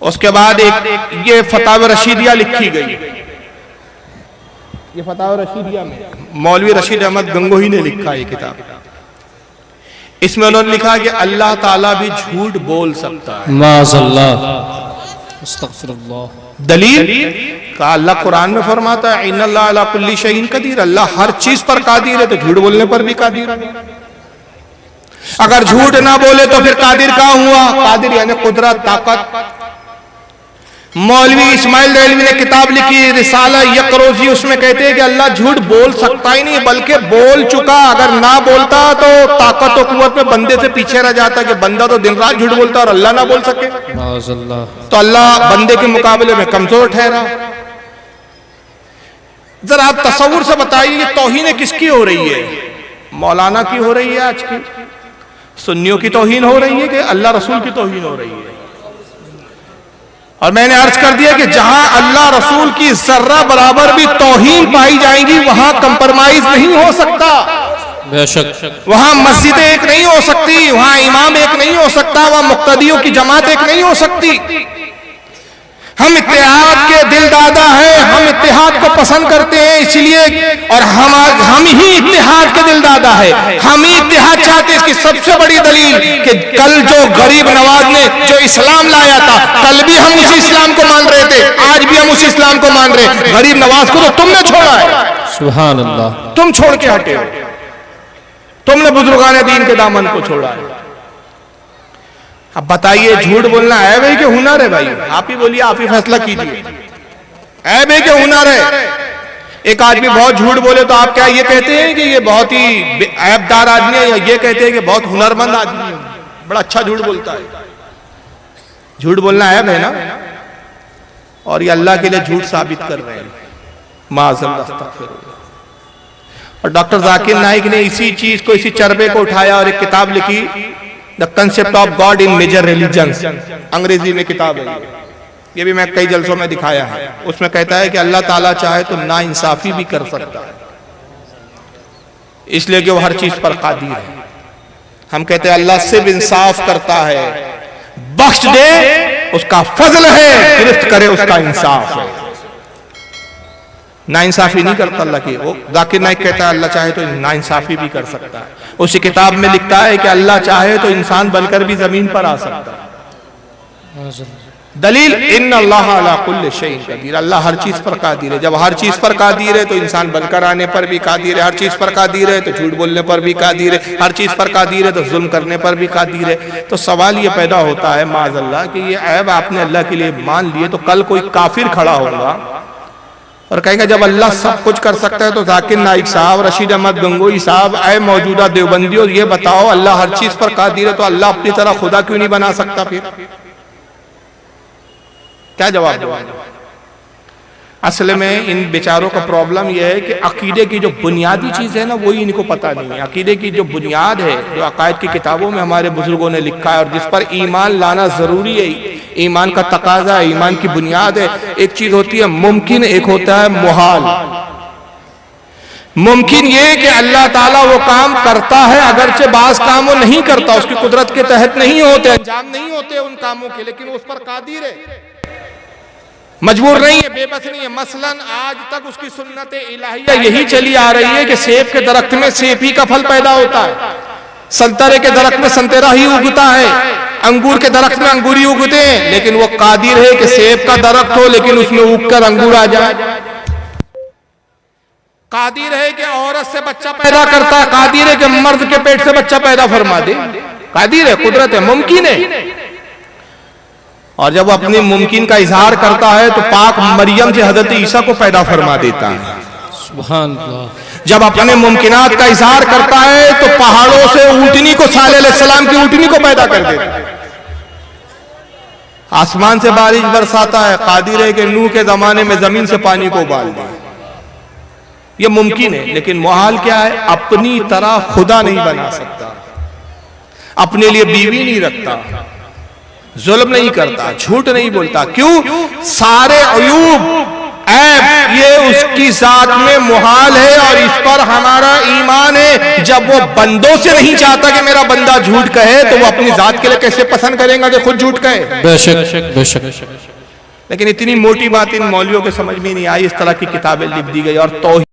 उसके बाद एक ये फतावा रशीदिया लिखी गई, ये फतावा रशीदिया में मौलवी रशीद अहमद गंगोही ने लिखा ये किताब। इसमें उन्होंने लिखा कि अल्लाह ताला भी झूठ बोल सकता है। माज़अल्लाह, अस्तग़फिरुल्लाह। दलील का अल्लाह कुरान में फरमाता है इन्नल्लाह अला कुल्ली शैइन कदीर, अल्लाह हर चीज पर कादिर है, तो झूठ बोलने पर भी कादिर है। अगर झूठ ना बोले तो फिर कादिर कहाँ हुआ? कादिर यानी कुदरत, ताकत। मौलवी इस्माइल रेलवी ने किताब लिखी रिसाला यकरोजी, उसमें कहते हैं कि अल्लाह झूठ बोल सकता ही नहीं बल्कि बोल चुका। अगर ना बोलता तो ताकत और कुव्वत में बंदे से पीछे रह जाता कि बंदा तो दिन रात झूठ बोलता और अल्लाह ना बोल सके, तो अल्लाह बंदे के मुकाबले में कमजोर ठहरा। जरा आप तसव्वुर से बताइए तौहीन किसकी हो रही है? मौलाना की हो रही है, आज की सुन्नियों की तौहीन हो रही है कि अल्लाह रसूल की तौहीन हो रही है? और मैंने अर्ज कर दिया कि जहां अल्लाह रसूल की जर्रा बराबर भी तौहीन पाई जाएंगी वहां कंप्रोमाइज नहीं हो सकता। बेशक वहां मस्जिदें एक नहीं हो सकती, वहां इमाम एक नहीं हो सकता, वहां मुक्तदियों की जमात एक नहीं हो सकती। हम इत्तेहाद के दिलदादा हैं, हम इत्तेहाद को पसंद करते हैं इसलिए, और हम ही इत्तेहाद के दिलदादा है, हम ही इत्तेहाद चाहते हैं। इसकी सबसे बड़ी दलील कि कल जो गरीब नवाज ने जो इस्लाम लाया था, कल भी हम उसी इस्लाम को मान रहे थे, आज भी हम उसी इस्लाम को मान रहे हैं। गरीब नवाज को तो तुमने छोड़ा है, सुभान अल्लाह, तुम छोड़ के हटे हो, तुमने बुजुर्गाने दीन के दामन को छोड़ा है। अब बताइए झूठ बोलना ऐब है कि हुनर है? भाई आप ही बोलिए, आप ही फैसला कीजिए, ऐब है कि हुनर है? एक आदमी बहुत झूठ बोले तो आप क्या ये कहते हैं कि ये बहुत ही ऐबदार आदमी है, या ये कहते हैं कि बहुत हुनरमंद आदमी है, बड़ा अच्छा झूठ बोलता है? झूठ बोलना ऐब है ना, और ये अल्लाह के लिए झूठ साबित कर रहे हैं। माज़अल्लाह। और डॉक्टर जाकिर नाइक ने इसी चीज को, इसी चरबे को उठाया और एक किताब लिखी, the concept of God in major religions, अंग्रेजी में किताब है, ये भी मैं कई जलसों में दिखाया है। उसमें कहता है कि अल्लाह ताला चाहे तो ना इंसाफी भी कर सकता है, इसलिए कि वो हर चीज पर कादिर है। हम कहते हैं अल्लाह सिर्फ इंसाफ करता है, बख्श दे उसका फजल है, गिरफ्त करे उसका इंसाफ है। ना इंसाफी नहीं करता अल्लाह की। वो जाकिर नाइक कहता है अल्लाह चाहे तो ना इंसाफी भी कर सकता है। उसी किताब में लिखता है कि अल्लाह चाहे तो इंसान बनकर भी जमीन पर आ सकता है। दलील इन्ना अल्लाह अला कुल्ली शैइन कदीर, अल्लाह हर चीज पर कादिर है। जब हर चीज पर कादिर है तो इंसान बनकर आने पर भी कादिर है, हर चीज पर कादिर है तो झूठ बोलने पर भी कादिर है, हर चीज पर कादिर है तो जुल्म करने पर भी कादिर है। तो सवाल ये पैदा होता है माज़अल्लाह कि ये ऐब आपने अल्लाह के लिए मान लिए, तो कल कोई काफिर खड़ा होगा और कहेंगे जब अल्लाह सब कुछ कर सकता है तो जाकिर नाइक साहब, रशीद अहमद गंगोही साहब, ऐ मौजूदा देवबंदियों, ये बताओ अल्लाह हर चीज पर कादिर है तो अल्लाह अपनी तरह खुदा क्यों नहीं बना सकता? फिर क्या जवाब दो? असल में इन बेचारों का प्रॉब्लम यह है कि अकीदे की जो बुनियादी चीज है ना, वही इनको पता नहीं है। अकीदे की जो बुनियाद है, जो अकायद की किताबों में हमारे बुजुर्गों ने लिखा है और जिस पर ईमान लाना जरूरी है, ईमान का तकाजा है, ईमान की बुनियाद है। एक चीज होती है मुमकिन, एक होता है मुहाल। मुमकिन ये कि अल्लाह ताला वो काम करता है, अगरचे बाज काम वो नहीं करता, उसकी कुदरत के तहत नहीं होते, अंजाम नहीं होते उन कामों के, लेकिन उस पर कादिर है, मजबूर नहीं है, बेबस नहीं है। मसलन आज तक उसकी सुन्नत इलाहिया यही चली आ रही है कि सेब के दरख्त में सेब ही का फल पैदा होता है, संतरे के दरख्त में संतरा ही उगता है, अंगूर के दरख्त में अंगूर ही उगते हैं, लेकिन वो कादिर है कि सेब का दरख्त हो लेकिन उसमें उगकर अंगूर आ जाए। कादिर है कि औरत से बच्चा पैदा करता है, कादिर है कि मर्द के पेट से बच्चा पैदा फरमा दे, कादिर है, कुदरत है, मुमकिन है। और जब वो अपने मुमकिन का इजहार करता है तो पाक मरियम से हजरत ईसा को पैदा फरमा देता है, सुभान अल्लाह। जब अपने मुमकिनात का इजहार करता है तो पहाड़ों से ऊंटनी को, सालेह अलैहिस्सलाम की ऊंटनी को पैदा कर देता है, आसमान से बारिश बरसाता है, कादिर है कि नूह के जमाने में जमीन से पानी को उबाल दे। ये मुमकिन है, लेकिन मुहाल क्या है? अपनी तरह खुदा नहीं बना सकता, अपने लिए बीवी नहीं रखता, जुल्म नहीं करता, झूठ नहीं बोलता। क्यों? सारे अयूब ऐब ये उसकी जात में मुहाल है और इस पर हमारा ईमान है। जब वो बंदों से नहीं चाहता कि मेरा बंदा झूठ कहे तो वो अपनी जात के लिए कैसे पसंद करेगा कि खुद झूठ कहे? बेशक बेशक। लेकिन इतनी मोटी बात इन मौलवियों के समझ में नहीं आई, इस तरह की किताबें लिख दी गई और तौहीद